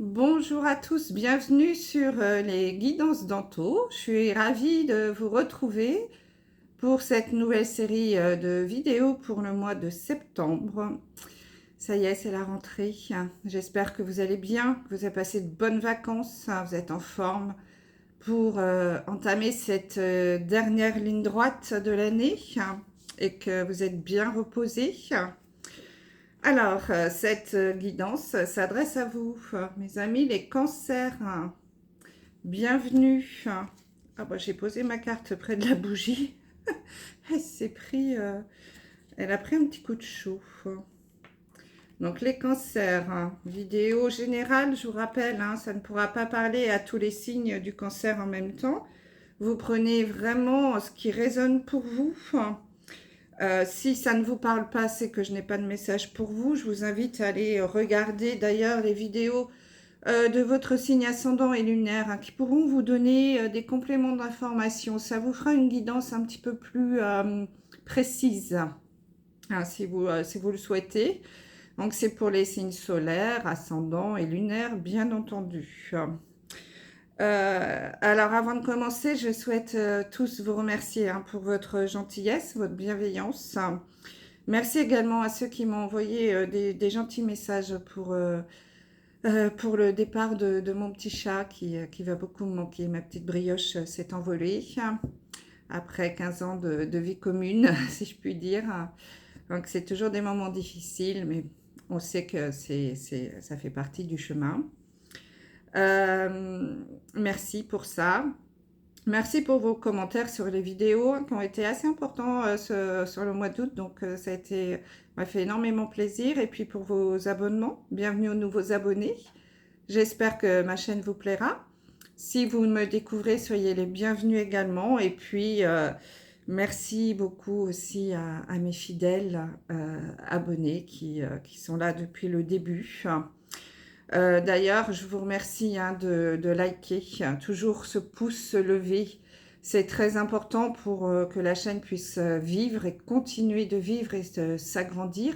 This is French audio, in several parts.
Bonjour à tous, bienvenue sur les guidances d'Anto. Je suis ravie de vous retrouver pour cette nouvelle série de vidéos pour le mois de septembre. Ça y est, c'est la rentrée. J'espère que vous allez bien, que vous avez passé de bonnes vacances, vous êtes en forme pour entamer cette dernière ligne droite de l'année et que vous êtes bien reposés. Alors, cette guidance s'adresse à vous, mes amis, les cancers. Bienvenue. Ah bah, j'ai posé ma carte près de la bougie. Elle s'est pris, elle a pris un petit coup de chaud. Donc les cancers, vidéo générale, je vous rappelle, ça ne pourra pas parler à tous les signes du cancer en même temps. Vous prenez vraiment ce qui résonne pour vous. Si ça ne vous parle pas, c'est que je n'ai pas de message pour vous. Je vous invite à aller regarder d'ailleurs les vidéos de votre signe ascendant et lunaire qui pourront vous donner des compléments d'information. Ça vous fera une guidance un petit peu plus précise si vous le souhaitez. Donc c'est pour les signes solaires, ascendants et lunaires, bien entendu. Alors avant de commencer, je souhaite tous vous remercier pour votre gentillesse, votre bienveillance. Merci également à ceux qui m'ont envoyé des gentils messages pour le départ de mon petit chat qui va beaucoup me manquer. Ma petite brioche s'est envolée après 15 ans de vie commune, si je puis dire. Donc c'est toujours des moments difficiles, mais on sait que ça fait partie du chemin. Merci pour ça. Merci pour vos commentaires sur les vidéos qui ont été assez importants sur le mois d'août. Donc ça m'a fait énormément plaisir. Et puis pour vos abonnements, bienvenue aux nouveaux abonnés. J'espère que ma chaîne vous plaira. Si vous me découvrez, soyez les bienvenus également. Et puis merci beaucoup aussi à mes fidèles abonnés qui sont là depuis le début. D'ailleurs, je vous remercie de liker, toujours ce pouce levé. C'est très important pour que la chaîne puisse vivre et continuer de vivre et s'agrandir.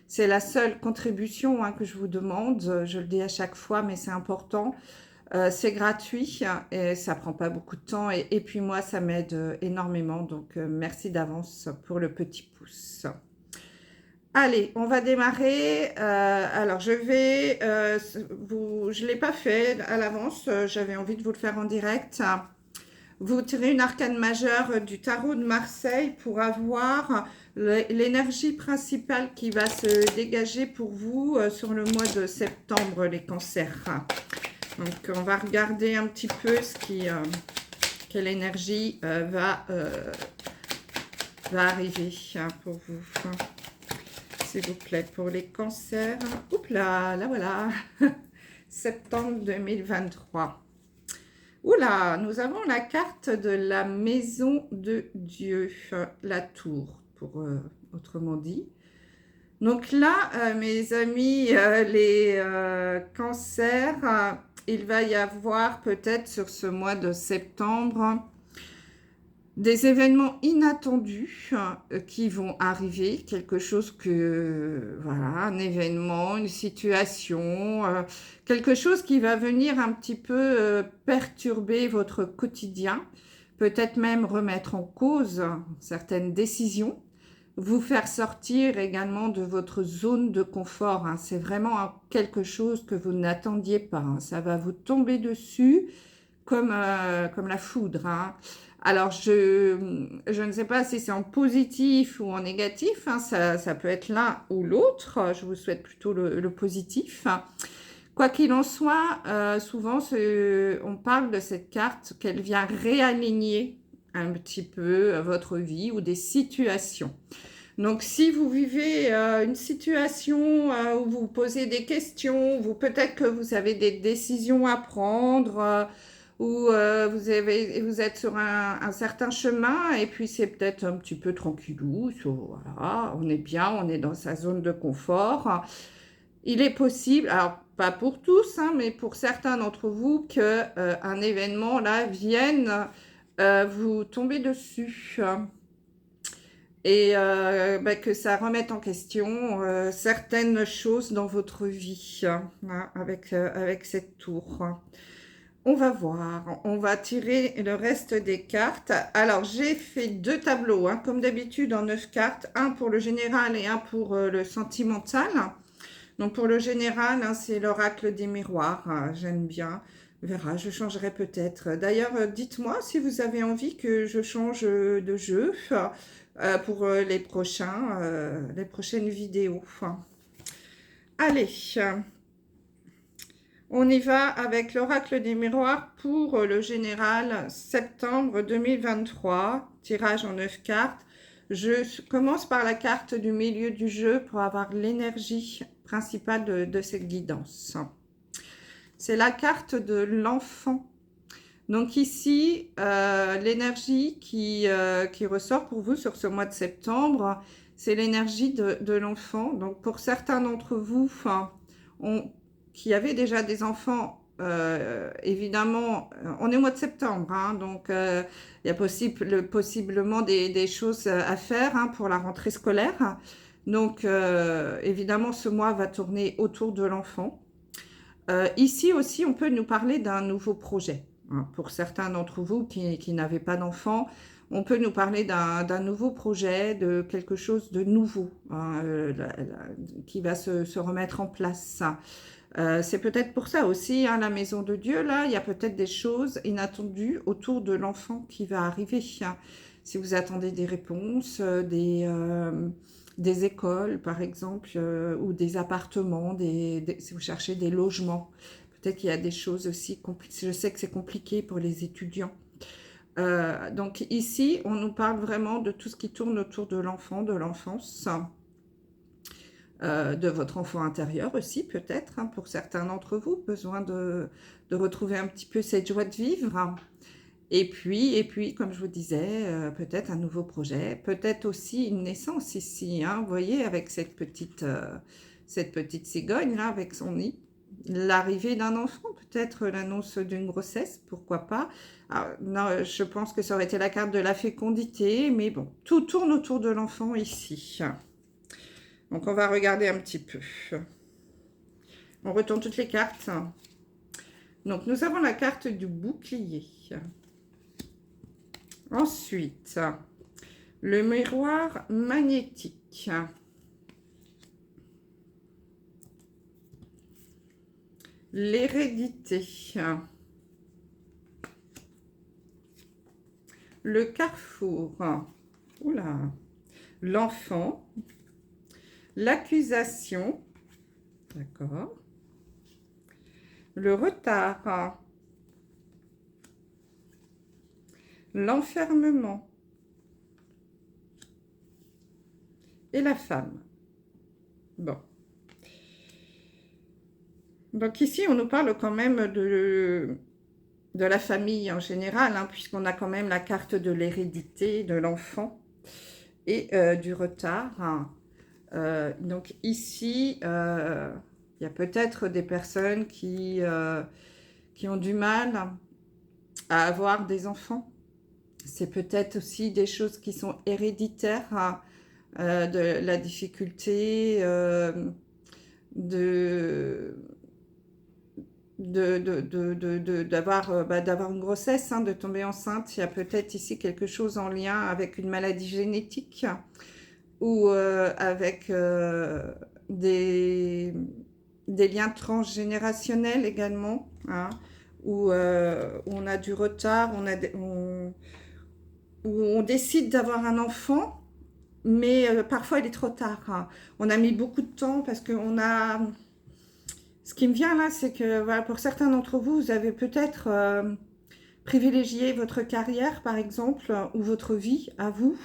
C'est la seule contribution que je vous demande. Je le dis à chaque fois, mais c'est important. C'est gratuit et ça prend pas beaucoup de temps. Et puis moi, ça m'aide énormément. Donc, merci d'avance pour le petit pouce. Allez, on va démarrer. Alors, je ne l'ai pas fait à l'avance. J'avais envie de vous le faire en direct. Vous tirez une arcane majeure du tarot de Marseille pour avoir l'énergie principale qui va se dégager pour vous sur le mois de septembre, les cancers. Donc, on va regarder un petit peu quelle énergie va arriver pour vous. S'il vous plaît, pour les cancers. Oups là voilà. Septembre 2023. Oula, nous avons la carte de la maison de Dieu, la tour, autrement dit. Donc là, mes amis, les cancers, il va y avoir peut-être sur ce mois de septembre des événements inattendus qui vont arriver, quelque chose voilà, un événement, une situation, quelque chose qui va venir un petit peu perturber votre quotidien, peut-être même remettre en cause certaines décisions, vous faire sortir également de votre zone de confort. C'est vraiment quelque chose que vous n'attendiez pas. Ça va vous tomber dessus comme la foudre. Alors, je ne sais pas si c'est en positif ou en négatif. Ça peut être l'un ou l'autre. Je vous souhaite plutôt le positif. Quoi qu'il en soit, souvent, on parle de cette carte qu'elle vient réaligner un petit peu votre vie ou des situations. Donc, si vous vivez une situation où vous vous posez des questions, peut-être que vous avez des décisions à prendre, ou vous êtes sur un certain chemin et puis c'est peut-être un petit peu tranquillou, voilà, on est bien, on est dans sa zone de confort. Il est possible, alors pas pour tous, mais pour certains d'entre vous, qu'un événement là vienne vous tomber dessus. et que ça remette en question certaines choses dans votre vie hein, avec cette tour. On va voir, on va tirer le reste des cartes. Alors, j'ai fait 2 tableaux, hein, comme d'habitude en 9 cartes, un pour le général et un pour le sentimental. Donc, pour le général, hein, c'est l'oracle des miroirs, hein, j'aime bien. On verra, je changerai peut-être. D'ailleurs, dites-moi si vous avez envie que je change de jeu pour les prochaines vidéos. Allez, on y va avec l'oracle des miroirs pour le général septembre 2023. Tirage en 9 cartes. Je commence par la carte du milieu du jeu pour avoir l'énergie principale de cette guidance. C'est la carte de l'enfant. Donc ici, l'énergie qui ressort pour vous sur ce mois de septembre, c'est l'énergie de l'enfant. Donc pour certains d'entre vous qui avaient déjà des enfants, évidemment, on est au mois de septembre, hein, donc il y a possiblement des choses à faire hein, pour la rentrée scolaire. Donc évidemment, ce mois va tourner autour de l'enfant. Ici aussi, on peut nous parler d'un nouveau projet. Hein, pour certains d'entre vous qui n'avaient pas d'enfants, on peut nous parler d'un nouveau projet, de quelque chose de nouveau hein, qui va se remettre en place. C'est peut-être pour ça aussi, hein, la maison de Dieu, là, il y a peut-être des choses inattendues autour de l'enfant qui va arriver. Hein. Si vous attendez des réponses, des écoles, par exemple, ou des appartements, si vous cherchez des logements, peut-être qu'il y a des choses aussi compliquées. Je sais que c'est compliqué pour les étudiants. Donc ici, on nous parle vraiment de tout ce qui tourne autour de l'enfant, de l'enfance, de votre enfant intérieur aussi, peut-être, hein, pour certains d'entre vous, besoin de retrouver un petit peu cette joie de vivre. Et puis, comme je vous disais, peut-être un nouveau projet, peut-être aussi une naissance ici, hein, vous voyez, avec cette petite cigogne, là, avec son nid. L'arrivée d'un enfant, peut-être l'annonce d'une grossesse, pourquoi pas. Alors, non, je pense que ça aurait été la carte de la fécondité, mais bon, tout tourne autour de l'enfant ici. Donc, on va regarder un petit peu. On retourne toutes les cartes. Donc, nous avons la carte du bouclier. Ensuite, le miroir magnétique. L'hérédité. Le carrefour. Oula. L'enfant. L'accusation. D'accord. Le retard. L'enfermement et la femme. Bon. Donc ici, on nous parle quand même de la famille en général, hein, puisqu'on a quand même la carte de l'hérédité de l'enfant et du retard. Hein. Donc ici, il y a peut-être des personnes qui ont du mal à avoir des enfants. C'est peut-être aussi des choses qui sont héréditaires, hein, de la difficulté d'avoir une grossesse, hein, de tomber enceinte. Il y a peut-être ici quelque chose en lien avec une maladie génétique ou avec des liens transgénérationnels également, hein, où on a du retard, où on décide d'avoir un enfant, mais parfois il est trop tard. Hein. On a mis beaucoup de temps parce qu'on a... Ce qui me vient là, c'est que voilà, pour certains d'entre vous, vous avez peut-être privilégié votre carrière, par exemple, ou votre vie à vous.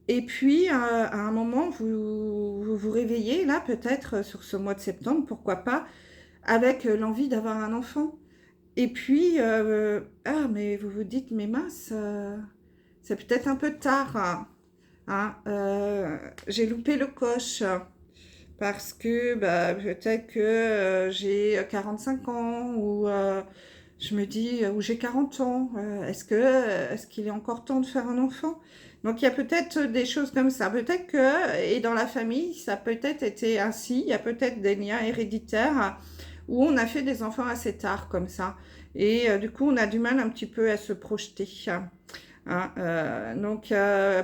Et puis, à un moment, vous vous réveillez, là, peut-être sur ce mois de septembre, pourquoi pas, avec l'envie d'avoir un enfant. Et puis, mais vous vous dites, mais mince, c'est peut-être un peu tard. Hein, j'ai loupé le coche parce que peut-être que j'ai 45 ans ou je me dis, ou j'ai 40 ans. Est-ce qu'il est encore temps de faire un enfant? Donc, il y a peut-être des choses comme ça. Peut-être que, et dans la famille, ça a peut-être été ainsi. Il y a peut-être des liens héréditaires où on a fait des enfants assez tard, comme ça. Et du coup, on a du mal un petit peu à se projeter. Hein, donc,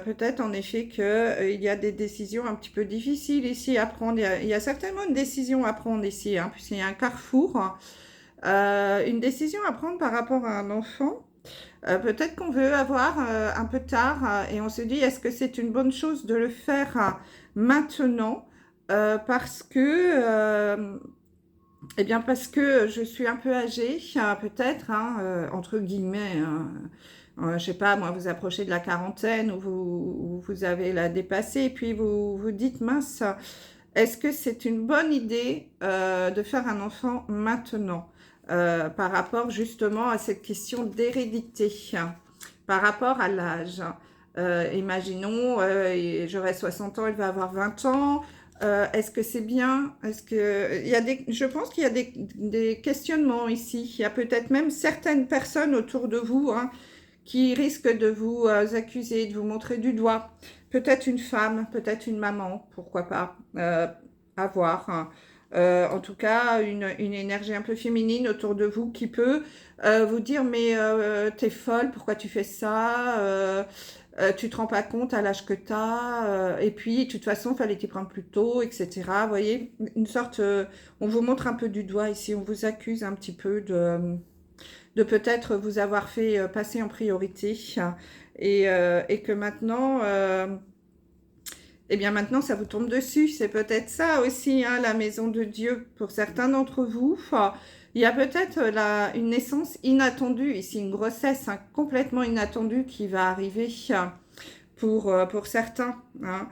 peut-être en effet qu'il y a des décisions un petit peu difficiles ici à prendre. Il y a certainement une décision à prendre ici, hein, puisqu'il y a un carrefour. Une décision à prendre par rapport à un enfant. Peut-être qu'on veut avoir un peu tard et on se dit, est-ce que c'est une bonne chose de le faire maintenant parce que, eh bien, parce que je suis un peu âgée, peut-être, hein, entre guillemets, hein. Je sais pas, moi, vous approchez de la quarantaine ou vous avez la dépassée et puis vous vous dites, mince, est-ce que c'est une bonne idée de faire un enfant maintenant par rapport justement à cette question d'hérédité, par rapport à l'âge. Imaginons, j'aurai 60 ans, elle va avoir 20 ans. Est-ce que c'est bien? Est-ce que il y a je pense qu'il y a des questionnements ici. Il y a peut-être même certaines personnes autour de vous, hein, qui risquent de vous accuser, de vous montrer du doigt. Peut-être une femme, peut-être une maman, pourquoi pas, à voir, hein. En tout cas, une énergie un peu féminine autour de vous qui peut vous dire, mais t'es folle, pourquoi tu fais ça? Tu te rends pas compte à l'âge que tu as, et puis de toute façon, fallait t'y prendre plus tôt, etc. Vous voyez, une sorte, on vous montre un peu du doigt ici, on vous accuse un petit peu de peut-être vous avoir fait passer en priorité et que maintenant, eh bien maintenant ça vous tombe dessus. C'est peut-être ça aussi, hein, la maison de Dieu pour certains d'entre vous. Il y a peut-être une naissance inattendue ici, une grossesse, hein, complètement inattendue qui va arriver pour certains, hein,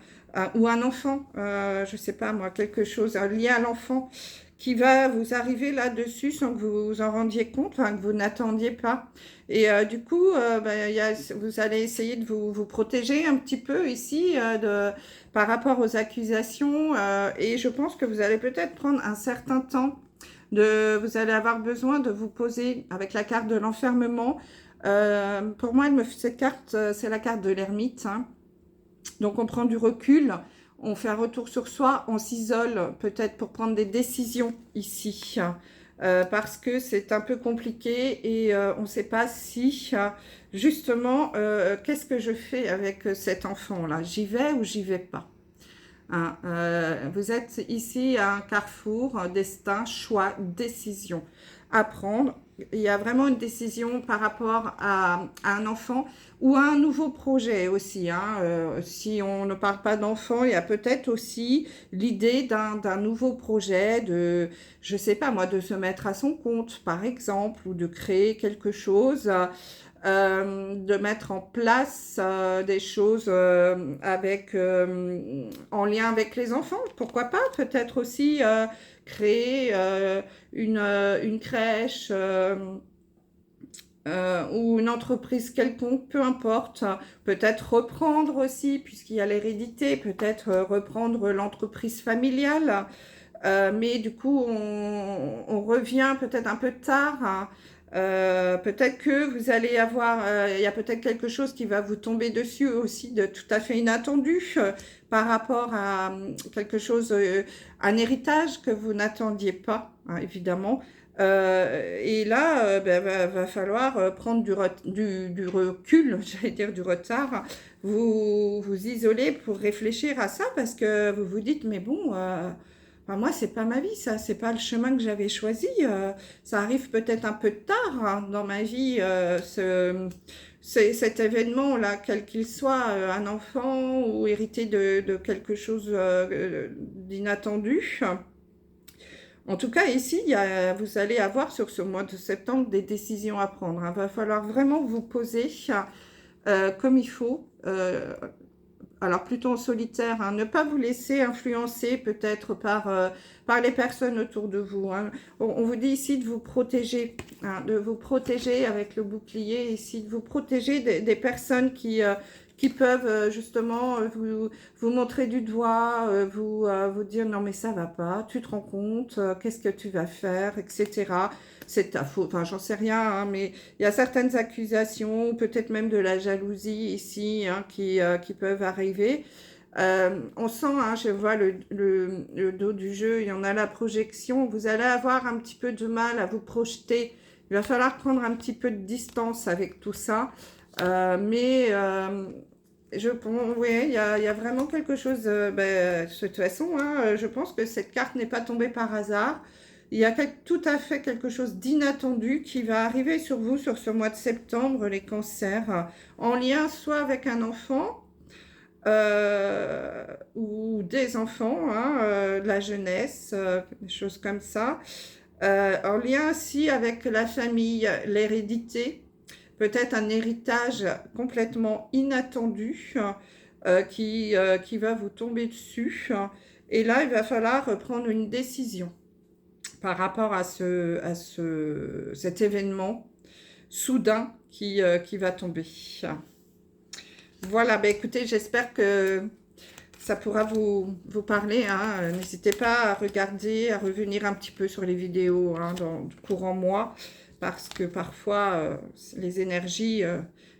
ou un enfant, je ne sais pas moi, quelque chose lié à l'enfant qui va vous arriver là-dessus sans que vous vous en rendiez compte, enfin, que vous n'attendiez pas. Et du coup, vous allez essayer de vous protéger un petit peu ici par rapport aux accusations. Et je pense que vous allez peut-être prendre un certain temps. Vous allez avoir besoin de vous poser avec la carte de l'enfermement. Pour moi, cette carte, c'est la carte de l'ermite, hein. Donc, on prend du recul, on fait un retour sur soi, on s'isole peut-être pour prendre des décisions ici, parce que c'est un peu compliqué et on ne sait pas si, justement, qu'est-ce que je fais avec cet enfant-là? J'y vais ou j'y vais pas? Hein, vous êtes ici à un carrefour, destin, choix, décision à prendre. Il y a vraiment une décision par rapport à un enfant ou à un nouveau projet aussi, hein. Si on ne parle pas d'enfant, il y a peut-être aussi l'idée d'un nouveau projet, je sais pas moi, de se mettre à son compte par exemple, ou de créer quelque chose. De mettre en place des choses en lien avec les enfants. Pourquoi pas? Peut-être aussi créer une crèche ou une entreprise quelconque, peu importe. Peut-être reprendre aussi, puisqu'il y a l'hérédité, peut-être reprendre l'entreprise familiale. Mais du coup, on revient peut-être un peu tard, hein. Peut-être que vous allez avoir, il y a peut-être quelque chose qui va vous tomber dessus aussi de tout à fait inattendu par rapport à quelque chose, un héritage que vous n'attendiez pas, hein, évidemment. Et là, va falloir prendre du recul, j'allais dire du retard, vous isoler pour réfléchir à ça parce que vous vous dites, mais bon, enfin, moi, c'est pas ma vie, ça, c'est pas le chemin que j'avais choisi. Ça arrive peut-être un peu tard, hein, dans ma vie, cet événement-là, quel qu'il soit, un enfant ou hérité de quelque chose d'inattendu. En tout cas, ici, vous allez avoir sur ce mois de septembre des décisions à prendre, hein. Il va falloir vraiment vous poser comme il faut. Alors plutôt en solitaire, hein, ne pas vous laisser influencer peut-être par les personnes autour de vous, hein. On vous dit ici de vous protéger, hein, de vous protéger avec le bouclier ici, de vous protéger des personnes qui qui peuvent justement vous montrer du doigt, vous dire non mais ça va pas, tu te rends compte, qu'est-ce que tu vas faire, etc. C'est ta faute, enfin j'en sais rien, hein, mais il y a certaines accusations, peut-être même de la jalousie ici, hein, qui peuvent arriver. On sent, hein, je vois le dos du jeu, il y en a la projection, vous allez avoir un petit peu de mal à vous projeter, il va falloir prendre un petit peu de distance avec tout ça, oui, il y a vraiment quelque chose, de toute façon, hein, je pense que cette carte n'est pas tombée par hasard, il y a tout à fait quelque chose d'inattendu qui va arriver sur vous sur ce mois de septembre, les cancers, en lien soit avec un enfant, ou des enfants, hein, de la jeunesse, des choses comme ça, en lien aussi avec la famille, l'hérédité, peut-être un héritage complètement inattendu qui va vous tomber dessus. Et là, il va falloir prendre une décision par rapport à cet événement soudain qui va tomber. Voilà, ben écoutez, j'espère que ça pourra vous parler. Hein. N'hésitez pas à regarder, à revenir un petit peu sur les vidéos, hein, dans le courant mois, parce que parfois, les énergies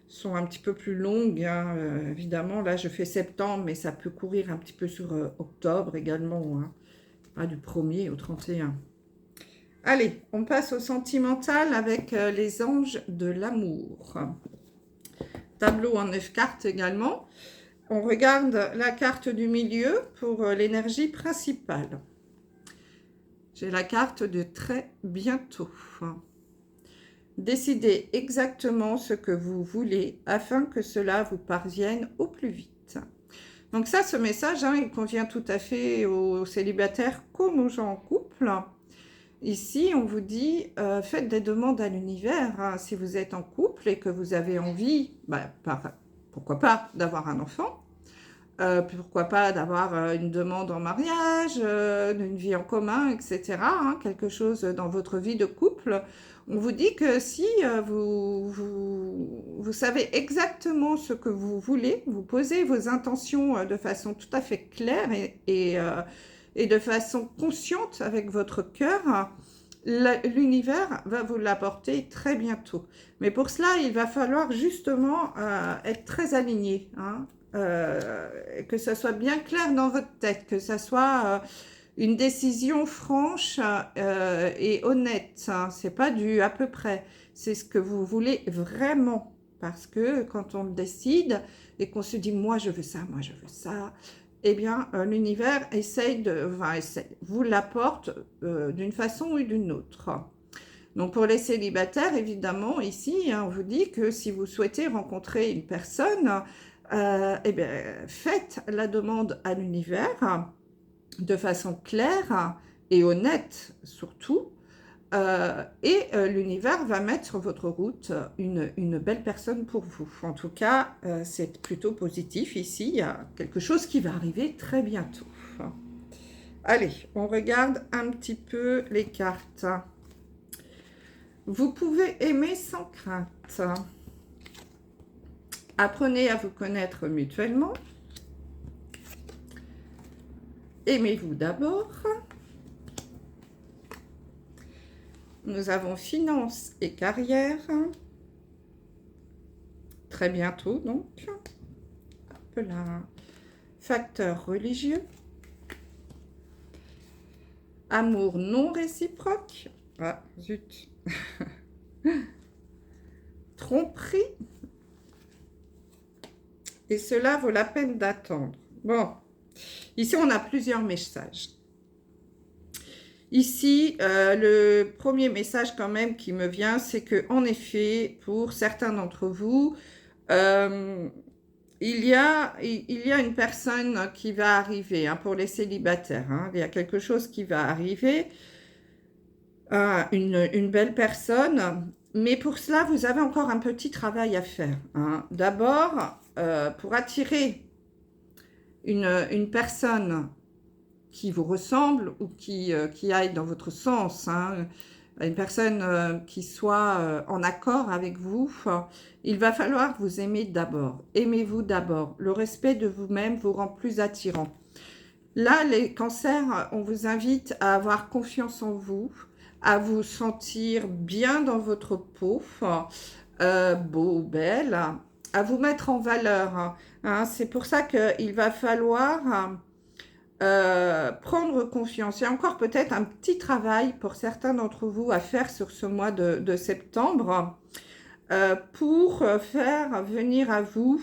sont un petit peu plus longues. Hein. Évidemment, là, je fais septembre, mais ça peut courir un petit peu sur octobre également, hein. Pas du 1er au 31. Allez, on passe au sentimental avec les anges de l'amour. Tableau en 9 cartes également. On regarde la carte du milieu pour l'énergie principale. J'ai la carte de très bientôt. Décidez exactement ce que vous voulez afin que cela vous parvienne au plus vite. Donc ça, ce message, hein, il convient tout à fait aux célibataires comme aux gens en couple. Ici, on vous dit, faites des demandes à l'univers. Hein, si vous êtes en couple et que vous avez envie, pourquoi pas, d'avoir un enfant, pourquoi pas d'avoir une demande en mariage, une vie en commun, etc. Hein, quelque chose dans votre vie de couple. On vous dit que si vous savez exactement ce que vous voulez, vous posez vos intentions de façon tout à fait claire et de façon consciente avec votre cœur, l'univers va vous l'apporter très bientôt. Mais pour cela, il va falloir justement être très aligné, hein, que ça soit bien clair dans votre tête, que ça soit une décision franche et honnête. Hein. C'est pas du à peu près, c'est ce que vous voulez vraiment. Parce que quand on le décide et qu'on se dit « moi je veux ça, moi je veux ça », eh bien, l'univers vous l'apporte d'une façon ou d'une autre. Donc, pour les célibataires, évidemment, ici, hein, on vous dit que si vous souhaitez rencontrer une personne, eh bien, faites la demande à l'univers de façon claire et honnête, surtout. L'univers va mettre sur votre route une belle personne pour vous. En tout cas, c'est plutôt positif ici. Il y a quelque chose qui va arriver très bientôt. Allez, on regarde un petit peu les cartes. Vous pouvez aimer sans crainte. Apprenez à vous connaître mutuellement. Aimez-vous d'abord. Nous avons finance et carrière. Très bientôt, donc. Hop là. Facteur religieux. Amour non réciproque. Ah, zut. Tromperie. Et cela vaut la peine d'attendre. Bon. Ici, on a plusieurs messages. Ici, le premier message quand même qui me vient, c'est que en effet, pour certains d'entre vous, il y a une personne qui va arriver, hein, pour les célibataires. Hein, il y a quelque chose qui va arriver, une belle personne. Mais pour cela, vous avez encore un petit travail à faire. Hein. D'abord, pour attirer une personne qui vous ressemble ou qui aille dans votre sens, hein, une personne qui soit en accord avec vous, il va falloir vous aimer d'abord. Aimez-vous d'abord. Le respect de vous-même vous rend plus attirant. Là, les cancers, on vous invite à avoir confiance en vous, à vous sentir bien dans votre peau, beau, belle, à vous mettre en valeur. Hein. C'est pour ça qu'il va falloir prendre confiance. Il y a encore peut-être un petit travail pour certains d'entre vous à faire sur ce mois de septembre pour faire venir à vous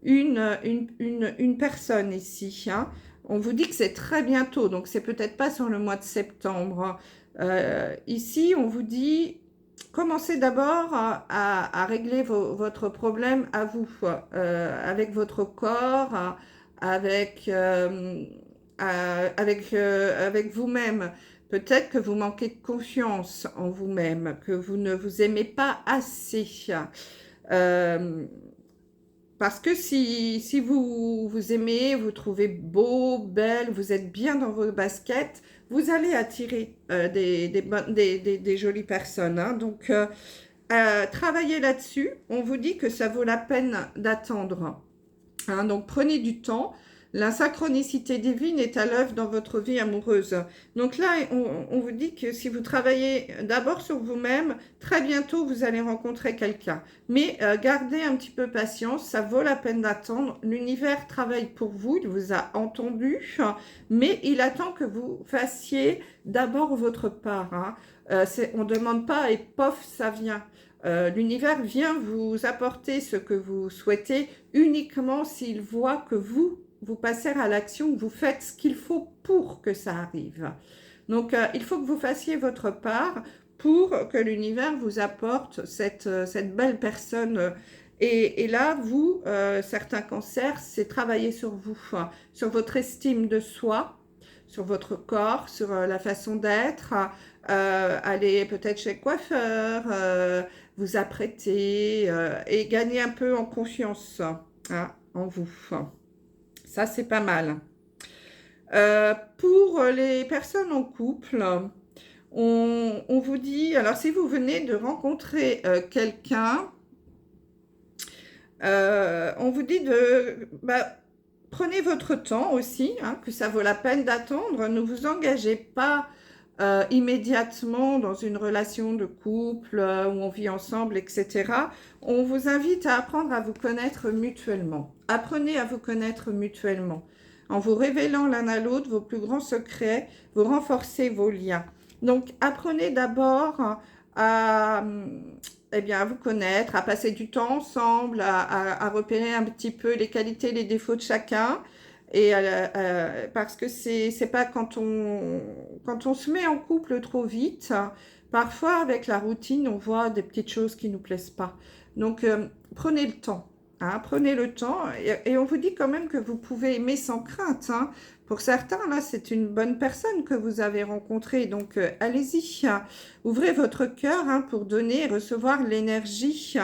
une personne ici. Hein. On vous dit que c'est très bientôt, donc c'est peut-être pas sur le mois de septembre. Ici, on vous dit, commencez d'abord à régler votre problème à vous, avec votre corps, avec, avec vous-même. Peut-être que vous manquez de confiance en vous-même, que vous ne vous aimez pas assez. Parce que si vous vous aimez, vous trouvez beau, belle, vous êtes bien dans vos baskets, vous allez attirer des jolies personnes. Hein. Donc, travaillez là-dessus. On vous dit que ça vaut la peine d'attendre. Hein. Donc, prenez du temps. La synchronicité divine est à l'œuvre dans votre vie amoureuse. Donc là, on vous dit que si vous travaillez d'abord sur vous-même, très bientôt, vous allez rencontrer quelqu'un. Mais gardez un petit peu patience, ça vaut la peine d'attendre. L'univers travaille pour vous, il vous a entendu, mais il attend que vous fassiez d'abord votre part. Hein. On ne demande pas et pof, ça vient. L'univers vient vous apporter ce que vous souhaitez uniquement s'il voit que vous passez à l'action, vous faites ce qu'il faut pour que ça arrive. Donc, il faut que vous fassiez votre part pour que l'univers vous apporte cette belle personne. Et là, vous, certains cancers, c'est travailler sur vous, sur votre estime de soi, sur votre corps, sur la façon d'être, aller peut-être chez le coiffeur, vous apprêter et gagner un peu en confiance hein, en vous. Ça, c'est pas mal. Pour les personnes en couple, on vous dit, alors si vous venez de rencontrer quelqu'un, on vous dit de... prenez votre temps aussi, hein, que ça vaut la peine d'attendre. Ne vous engagez pas immédiatement dans une relation de couple où on vit ensemble, etc. On vous invite à apprendre à vous connaître mutuellement. Apprenez à vous connaître mutuellement. En vous révélant l'un à l'autre vos plus grands secrets, vous renforcez vos liens. Donc, apprenez d'abord à vous connaître, à passer du temps ensemble, à repérer un petit peu les qualités, les défauts de chacun. Et parce que c'est pas quand on se met en couple trop vite, parfois avec la routine, on voit des petites choses qui nous plaisent pas. Donc, prenez le temps. Hein, prenez le temps et on vous dit quand même que vous pouvez aimer sans crainte. Hein. Pour certains, là, c'est une bonne personne que vous avez rencontrée. Donc, allez-y. Ouvrez votre cœur hein, pour donner et recevoir l'énergie.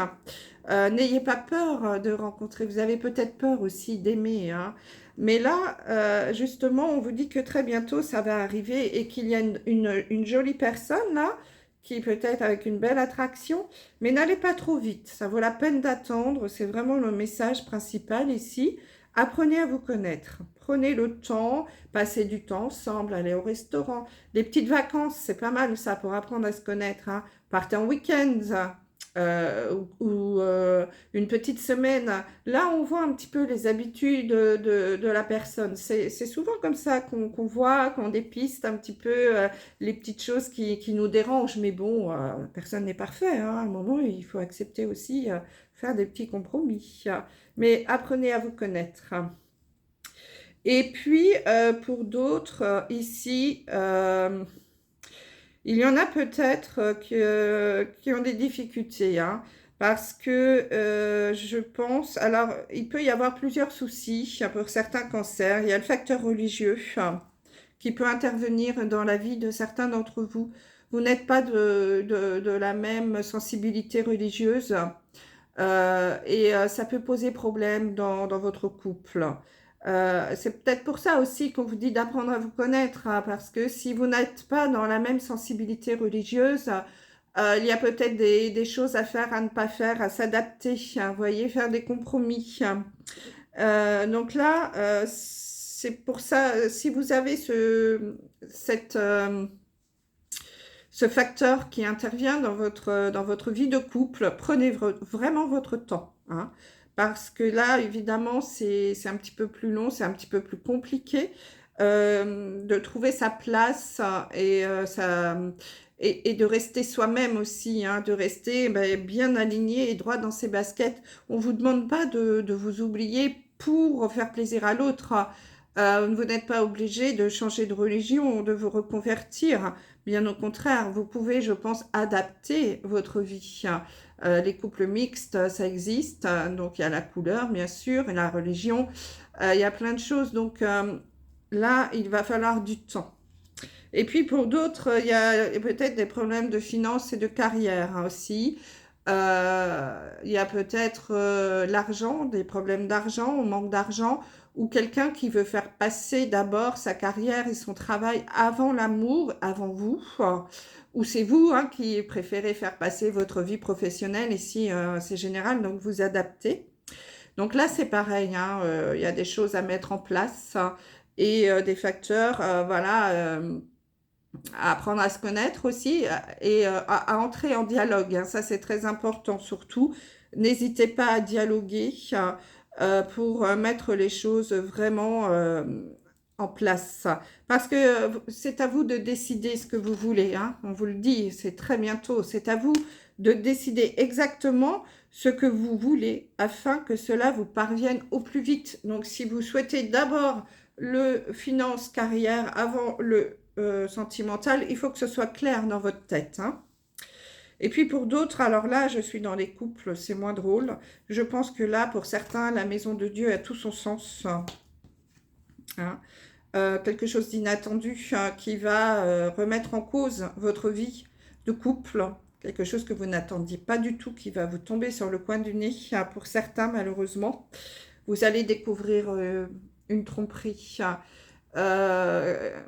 N'ayez pas peur de rencontrer. Vous avez peut-être peur aussi d'aimer. Hein. Mais là, justement, on vous dit que très bientôt, ça va arriver et qu'il y a une jolie personne là, qui peut être avec une belle attraction, mais n'allez pas trop vite. Ça vaut la peine d'attendre. C'est vraiment le message principal ici. Apprenez à vous connaître. Prenez le temps, passez du temps ensemble, allez au restaurant. Les petites vacances, c'est pas mal ça pour apprendre à se connaître. Hein. Partez en week-end. Ou une petite semaine. Là, on voit un petit peu les habitudes de la personne. C'est souvent comme ça qu'on voit, qu'on dépiste un petit peu les petites choses qui nous dérangent. Mais bon, personne n'est parfait. Hein. À un moment, il faut accepter aussi faire des petits compromis. Mais apprenez à vous connaître. Et puis, pour d'autres, ici... il y en a peut-être qui ont des difficultés, hein, parce que je pense, alors il peut y avoir plusieurs soucis pour certains cancers. Il y a le facteur religieux qui peut intervenir dans la vie de certains d'entre vous. Vous n'êtes pas de la même sensibilité religieuse et ça peut poser problème dans votre couple. C'est peut-être pour ça aussi qu'on vous dit d'apprendre à vous connaître, hein, parce que si vous n'êtes pas dans la même sensibilité religieuse, il y a peut-être des choses à faire, à ne pas faire, à s'adapter, hein, vous voyez, faire des compromis. Donc là, c'est pour ça, si vous avez cette, ce facteur qui intervient dans votre vie de couple, prenez vraiment votre temps, hein, parce que là, évidemment, c'est un petit peu plus long, c'est un petit peu plus compliqué de trouver sa place et de rester soi-même aussi, hein, de rester bien aligné et droit dans ses baskets. On ne vous demande pas de vous oublier pour faire plaisir à l'autre. Vous n'êtes pas obligé de changer de religion, de vous reconvertir. Bien au contraire, vous pouvez, je pense, adapter votre vie. Les couples mixtes, ça existe. Donc, il y a la couleur, bien sûr, et la religion. Il y a plein de choses. Donc, là, il va falloir du temps. Et puis, pour d'autres, il y a peut-être des problèmes de finances et de carrière, hein, aussi. Il y a peut-être l'argent, des problèmes d'argent, on manque d'argent, ou quelqu'un qui veut faire passer d'abord sa carrière et son travail avant l'amour, avant vous, ou c'est vous, hein, qui préférez faire passer votre vie professionnelle, ici c'est général, donc vous adaptez. Donc là c'est pareil, hein, il y a des choses à mettre en place, hein, et des facteurs, voilà, à apprendre à se connaître aussi et à entrer en dialogue, hein. Ça, c'est très important surtout. N'hésitez pas à dialoguer pour mettre les choses vraiment en place. Parce que c'est à vous de décider ce que vous voulez, hein. On vous le dit, c'est très bientôt. C'est à vous de décider exactement ce que vous voulez afin que cela vous parvienne au plus vite. Donc, si vous souhaitez d'abord le finance carrière avant le sentimental, il faut que ce soit clair dans votre tête, hein. Et puis pour d'autres, alors là, je suis dans les couples, c'est moins drôle. Je pense que là, pour certains, la maison de Dieu a tout son sens, hein. Quelque chose d'inattendu, hein, qui va remettre en cause votre vie de couple. Quelque chose que vous n'attendiez pas du tout, qui va vous tomber sur le coin du nez, hein, pour certains, malheureusement. Vous allez découvrir une tromperie, euh,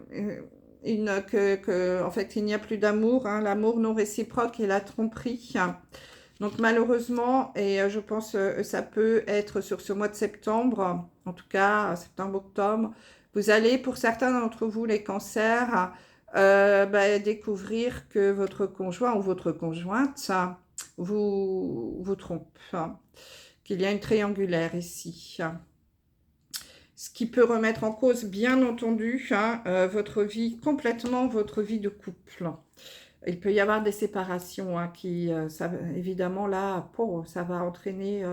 en fait, il n'y a plus d'amour, hein, l'amour non réciproque et la tromperie. Donc malheureusement, et je pense que ça peut être sur ce mois de septembre, en tout cas septembre-octobre, vous allez, pour certains d'entre vous, les cancers, découvrir que votre conjoint ou votre conjointe vous trompe, hein, qu'il y a une triangulaire ici. Ce qui peut remettre en cause, bien entendu, hein, votre vie, complètement votre vie de couple. Il peut y avoir des séparations, hein, évidemment, là, ça va entraîner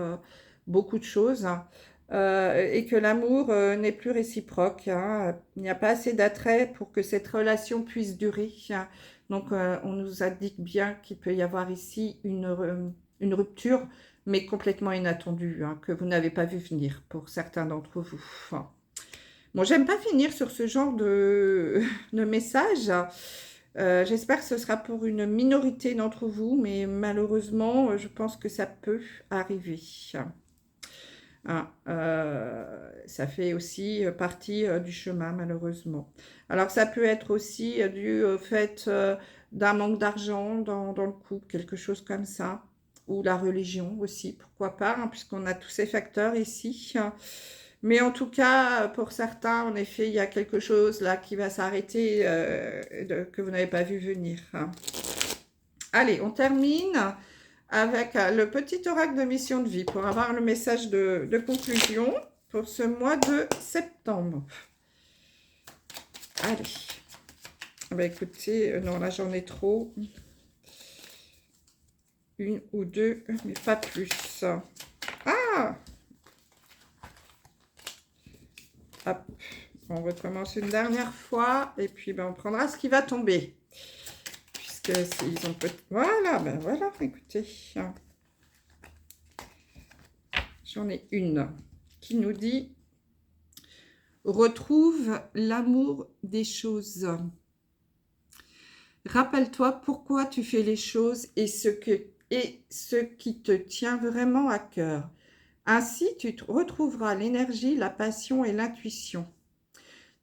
beaucoup de choses, hein, et que l'amour n'est plus réciproque, hein. Il n'y a pas assez d'attrait pour que cette relation puisse durer, hein. Donc, on nous indique bien qu'il peut y avoir ici une rupture, mais complètement inattendue, hein, que vous n'avez pas vu venir pour certains d'entre vous. Bon, j'aime pas finir sur ce genre de message. J'espère que ce sera pour une minorité d'entre vous, mais malheureusement, je pense que ça peut arriver. Ah, ça fait aussi partie du chemin, malheureusement. Alors, ça peut être aussi dû au fait d'un manque d'argent dans le couple, quelque chose comme ça. Ou la religion aussi, pourquoi pas, hein, puisqu'on a tous ces facteurs ici. Mais en tout cas, pour certains, en effet, il y a quelque chose là qui va s'arrêter que vous n'avez pas vu venir, hein. Allez, on termine avec le petit oracle de mission de vie pour avoir le message de conclusion pour ce mois de septembre. Allez. Écoutez, non, là j'en ai trop. Une ou deux, mais pas plus. Ah! Hop. On recommence une dernière fois et puis on prendra ce qui va tomber. Puisque s'ils ont peut-être... Voilà, voilà, écoutez. J'en ai une qui nous dit « Retrouve l'amour des choses. Rappelle-toi pourquoi tu fais les choses et ce qui te tient vraiment à cœur. Ainsi, retrouveras l'énergie, la passion et l'intuition.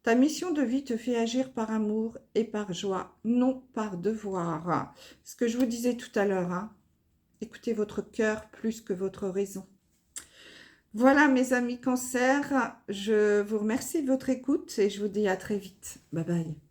Ta mission de vie te fait agir par amour et par joie, non par devoir. Ce que je vous disais tout à l'heure, hein. Écoutez votre cœur plus que votre raison. Voilà mes amis Cancer, je vous remercie de votre écoute et je vous dis à très vite. Bye bye.